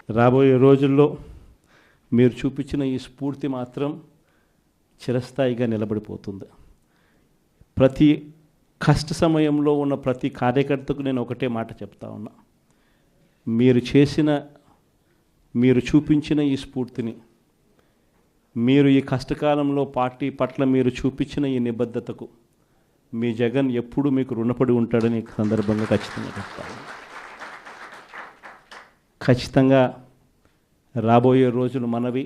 రాబోయే రోజుల్లో మీరు చూపించిన ఈ స్ఫూర్తి మాత్రం చిరస్థాయిగా నిలబడిపోతుంది. ప్రతి కష్ట సమయంలో ఉన్న ప్రతి కార్యకర్తకు నేను ఒకటే మాట చెప్తా ఉన్నా, మీరు చూపించిన ఈ స్ఫూర్తిని, మీరు ఈ కష్టకాలంలో పార్టీ పట్ల మీరు చూపించిన ఈ నిబద్ధతకు మీ జగన్ ఎప్పుడూ మీకు రుణపడి ఉంటాడని ఈ సందర్భంగా ఖచ్చితంగా చెప్తాను. ఖచ్చితంగా రాబోయే రోజులు మనవి.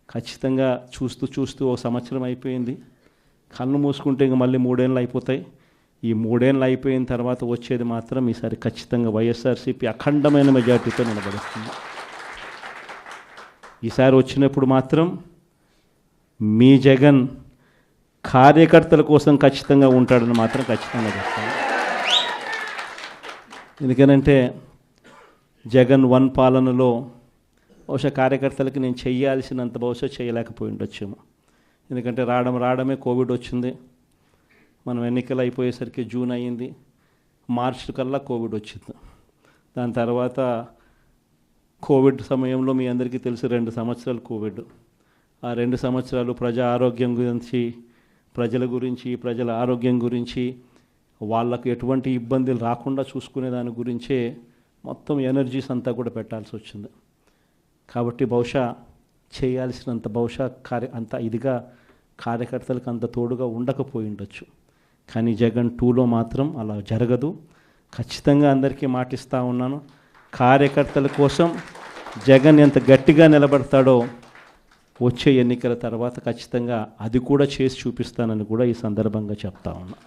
ఖచ్చితంగా చూస్తూ ఒక సంవత్సరం అయిపోయింది, కళ్ళు మూసుకుంటే ఇంక మళ్ళీ 3 ఏళ్ళు అయిపోతాయి. ఈ 3 ఏళ్ళు అయిపోయిన తర్వాత వచ్చేది మాత్రం ఈసారి ఖచ్చితంగా వైఎస్ఆర్సీపీ అఖండమైన మెజార్టీతో నిలబడుతుంది. ఈసారి వచ్చినప్పుడు మాత్రం మీ జగన్ కార్యకర్తల కోసం ఖచ్చితంగా ఉంటాడని మాత్రం ఖచ్చితంగా చెప్తాను. ఎందుకనంటే జగన్ 1 పాలనలో బహుశా కార్యకర్తలకి నేను చేయాల్సినంత బహుశా చేయలేకపోయి ఉండొచ్చేమో. ఎందుకంటే రావడమే కోవిడ్ వచ్చింది, మనం ఎన్నికలు అయిపోయేసరికి జూన్ అయ్యింది, మార్చి కల్లా కోవిడ్ వచ్చింది. దాని తర్వాత కోవిడ్ సమయంలో మీ అందరికీ తెలుసు 2 సంవత్సరాలు కోవిడ్. ఆ 2 సంవత్సరాలు ప్రజల గురించి ప్రజల ఆరోగ్యం గురించి వాళ్ళకు ఎటువంటి ఇబ్బందులు రాకుండా చూసుకునే దాని గురించే మొత్తం ఎనర్జీస్ అంతా కూడా పెట్టాల్సి వచ్చింది. కాబట్టి బహుశా చేయాల్సినంత అంత ఇదిగా కార్యకర్తలకు అంత తోడుగా ఉండకపోయి ఉండొచ్చు. కానీ జగన్ 2లో మాత్రం అలా జరగదు. ఖచ్చితంగా అందరికీ మాటిస్తూ ఉన్నాను, కార్యకర్తల కోసం జగన్ ఎంత గట్టిగా నిలబడతాడో వచ్చే ఎన్నికల తర్వాత ఖచ్చితంగా అది కూడా చేసి చూపిస్తానని కూడా ఈ సందర్భంగా చెప్తా ఉన్నా.